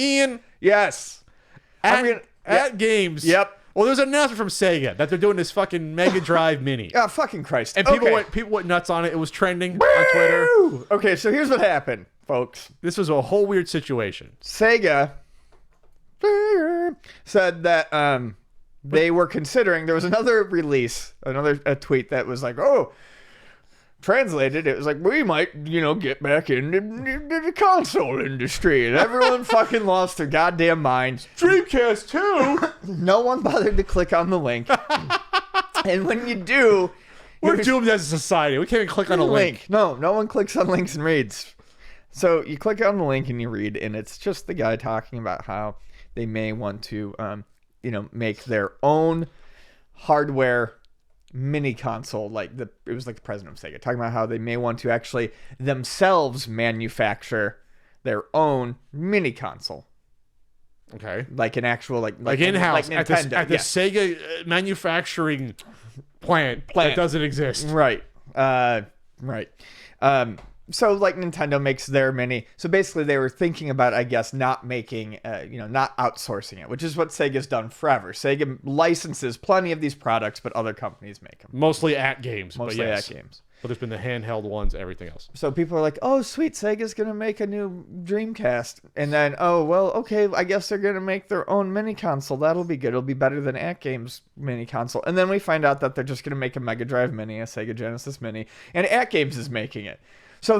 Ian, Yes. at Games. Yep. Well, there's an announcement from Sega that they're doing this fucking Mega Drive Mini. Oh, fucking Christ. And people went nuts on it. It was trending on Twitter. Okay, so here's what happened, folks. This was a whole weird situation. Sega said that they were considering, there was another release, a tweet that was like, oh, translated, it was like, we might, get back into the console industry. And everyone fucking lost their goddamn minds. Dreamcast 2? No one bothered to click on the link. And when you do... We're doomed as a society. We can't even click on a link. No one clicks on links and reads. So you click on the link and you read, and it's just the guy talking about how they may want to, make their own hardware mini console. It was like the president of Sega talking about how they may want to actually themselves manufacture their own mini console. Okay. Like an actual like in-house like Nintendo. at the Sega manufacturing plant that doesn't exist. Right. Right. So like Nintendo makes their mini. So basically they were thinking about, I guess, not making, not outsourcing it, which is what Sega's done forever. Sega licenses plenty of these products, but other companies make them. Mostly AtGames. Mostly but yes. AtGames. But there's been the handheld ones, everything else. So people are like, oh, sweet, Sega's going to make a new Dreamcast. And then, oh, well, okay, I guess they're going to make their own mini console. That'll be good. It'll be better than AtGames mini console. And then we find out that they're just going to make a Mega Drive mini, a Sega Genesis mini, and AtGames is making it. So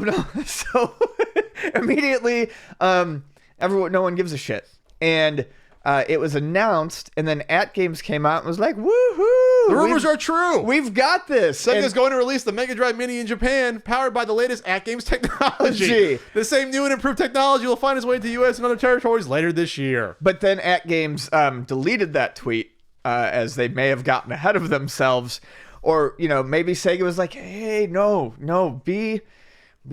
immediately, no one gives a shit. And it was announced, and then AtGames came out and was like, woohoo! The rumors are true! We've got this! Sega's going to release the Mega Drive Mini in Japan, powered by the latest AtGames technology. The same new and improved technology will find its way to the U.S. and other territories later this year. But then AtGames deleted that tweet, as they may have gotten ahead of themselves. Or, maybe Sega was like, hey, no, be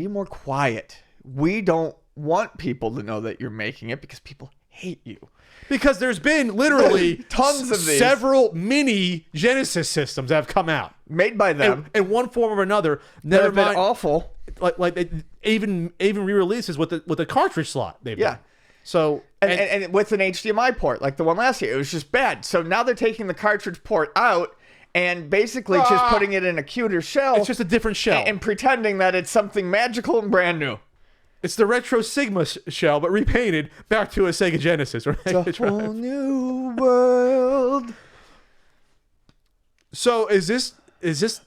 more quiet. We don't want people to know that you're making it because people hate you. Because there's been literally tons of these. Several mini Genesis systems that have come out. Made by them. In one form or another. That have been awful. Like they even re-releases with the cartridge slot they've done. So and with an HDMI port, like the one last year, it was just bad. So now they're taking the cartridge port out and basically just putting it in a cuter shell. It's just a different shell. And pretending that it's something magical and brand new. It's the Retro Sigma shell, but repainted back to a Sega Genesis. Or it's a whole new world. So is this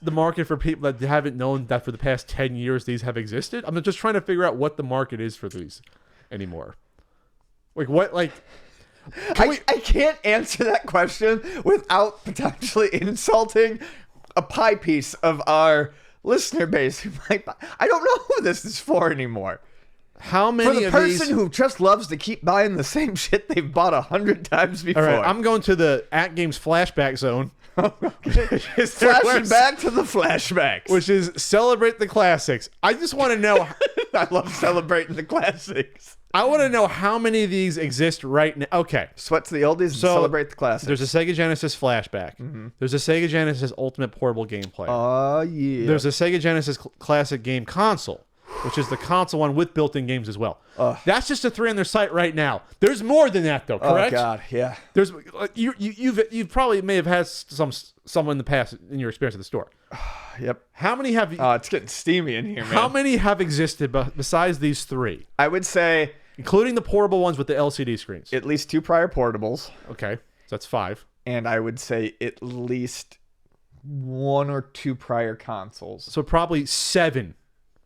the market for people that haven't known that for the past 10 years these have existed? I'm just trying to figure out what the market is for these anymore. I can't answer that question without potentially insulting a pie piece of our listener base. I don't know who this is for anymore. How many of these? For the person who just loves to keep buying the same shit they've bought 100 times before. All right, I'm going to the AtGames flashback zone. Flashing back to the flashbacks. Which is celebrate the classics. I just want to know. I love celebrating the classics. I want to know how many of these exist right now. Okay. Sweat to the oldies and celebrate the classics. There's a Sega Genesis flashback. Mm-hmm. There's a Sega Genesis Ultimate Portable Game Player. Oh, yeah. There's a Sega Genesis Classic Game Console, which is the console one with built-in games as well. That's just the three on their site right now. There's more than that, though, correct? Oh, God, yeah. There's you probably may have had someone in the past in your experience at the store. Yep. How many have? It's getting steamy in here, man. How many have existed besides these three? I would say, including the portable ones with the LCD screens, at least 2 prior portables. Okay, so that's 5. And I would say at least 1 or 2 prior consoles. So probably 7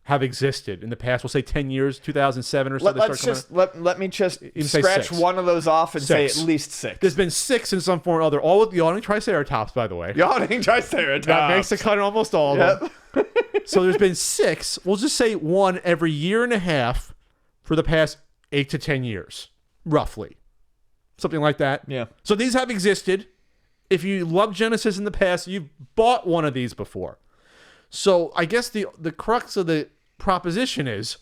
have existed in the past. We'll say 10 years, 2007 or so. Let me just scratch one of those off and say at least 6. There's been 6 in some form or other, all with yawning Triceratops, by the way. Yawning Triceratops. That makes the cut in almost all of them. So there's been 6. We'll just say 1 every year and a half for the past 8 to 10 years, roughly. Something like that. Yeah. So these have existed. If you loved Genesis in the past, you've bought one of these before. So I guess the crux of the proposition is,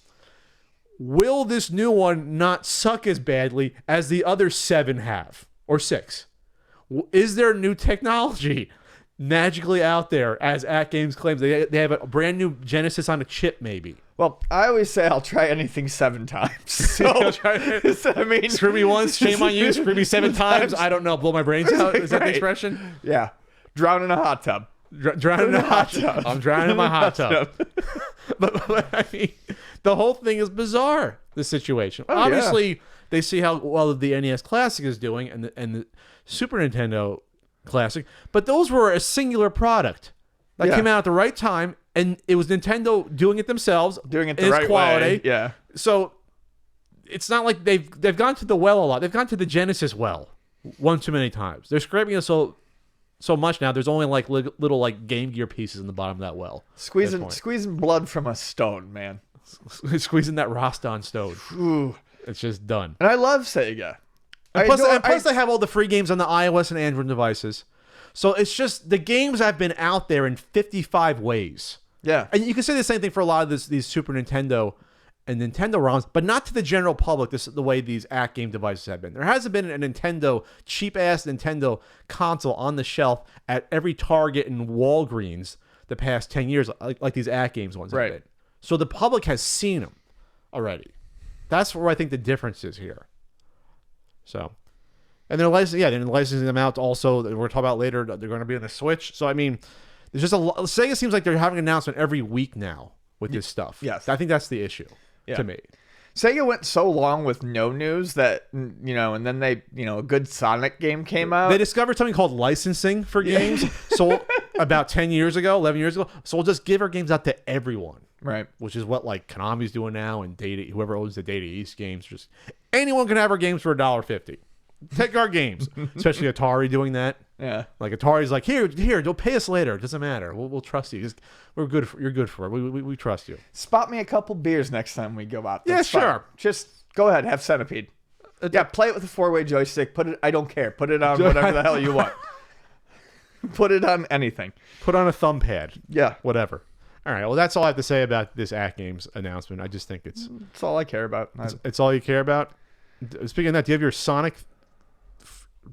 will this new one not suck as badly as the other 7 have, or 6? Is there new technology magically out there, as AtGames claims? They have a brand new Genesis on a chip, maybe. Well, I always say I'll try anything 7 times. So, I mean, Screw me once, shame on you. Screw me 7 times. I don't know. Blow my brains out. Is that the Right. expression? Yeah. Drown in a hot tub. Drowning in a hot tub. I'm drowning in my hot tub. but I mean, the whole thing is bizarre. The situation. Oh, Obviously, they see how well the NES Classic is doing and the Super Nintendo Classic, but those were a singular product that came out at the right time, and it was Nintendo doing it themselves, Doing it in the its right quality. way. Yeah. So it's not like they've gone to the well a lot. They've gone to the Genesis well one too many times. They're scraping it so much now. There's only like little like Game Gear pieces in the bottom of that well. Squeezing blood from a stone, man. Squeezing that Roston stone. Ooh. It's just done. And I love Sega. And plus they have all the free games on the iOS and Android devices. So it's just the games have been out there in 55 ways. Yeah. And you can say the same thing for a lot of these Super Nintendo and Nintendo ROMs, but not to the general public. This is the way these AtGame devices have been. There hasn't been a Nintendo, cheap-ass Nintendo console on the shelf at every Target and Walgreens the past 10 years like these AtGames ones have Right. been. So the public has seen them already. That's where I think the difference is here. So, and they're licensing them out also. We're going to talk about later. They're going to be on the Switch. So, I mean, there's just a lot. Sega seems like they're having an announcement every week now with this stuff. Yes. I think that's the issue to me. Sega went so long with no news that, and then they, a good Sonic game came out. They discovered something called licensing for games. So about 10 years ago, 11 years ago. So we'll just give our games out to everyone. Right. Which is what like Konami's doing now, and whoever owns the Data East games, just anyone can have our games for $1.50. Take our games, especially Atari doing that. Yeah. Like Atari's like, here, don't pay us later. It doesn't matter. We'll trust you. You're good for it. We trust you. Spot me a couple beers next time we go out. Yeah, That's fine. sure. Just go ahead, have Centipede. Yeah, play it with a 4-way joystick. I don't care. Put it on whatever the hell you want. Put it on anything. Put on a thumb pad. Yeah. Whatever. All right. Well, that's all I have to say about this AtGames announcement. I just think it's all I care about. It's all you care about. Speaking of that, do you have your Sonic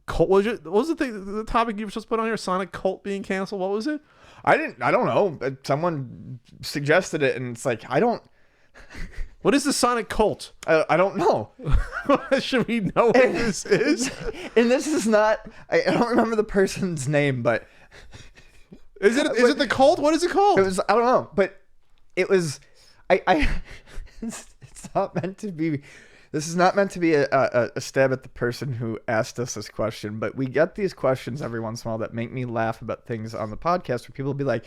cult? What was the topic you were supposed to put on here? Sonic cult being canceled. What was it? I don't know. Someone suggested it, and it's like I don't. What is the Sonic cult? I don't know. Should we know what this is? And this is not. I don't remember the person's name, but is it the cult? What is it called? It was. I don't know, but it was. It's not meant to be. This is not meant to be a stab at the person who asked us this question, but we get these questions every once in a while that make me laugh about things on the podcast where people will be like,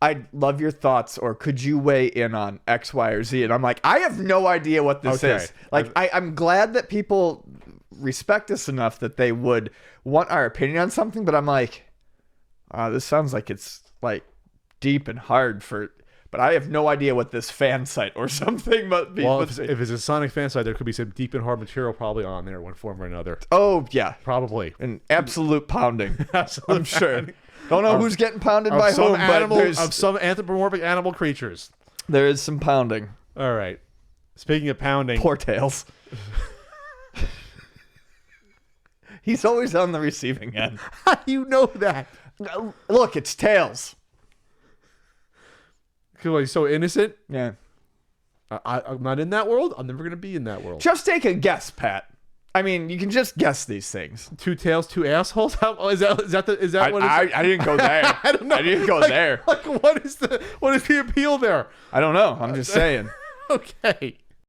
I'd love your thoughts, or could you weigh in on X, Y, or Z? And I'm like, I have no idea what this is. Like, I'm glad that people respect us enough that they would want our opinion on something, but I'm like, this sounds like it's like deep and hard but I have no idea what this fan site or something must be. Well, if it's a Sonic fan site, there could be some deep and hard material probably on there in one form or another. Oh, yeah. Probably. An absolute pounding. Absolute I'm sure. Don't know who's getting pounded by whom, but of some anthropomorphic animal creatures. There is some pounding. All right. Speaking of pounding. Poor Tails. He's always on the receiving end. How do you know that? Look, it's Tails. He's so innocent. Yeah. I'm not in that world. I'm never going to be in that world. Just take a guess, Pat. I mean, you can just guess these things. 2 tails, 2 assholes. Is that what? I didn't go there. I don't know. I didn't go there. Like, what is the appeal there? I don't know. I'm just saying. Okay.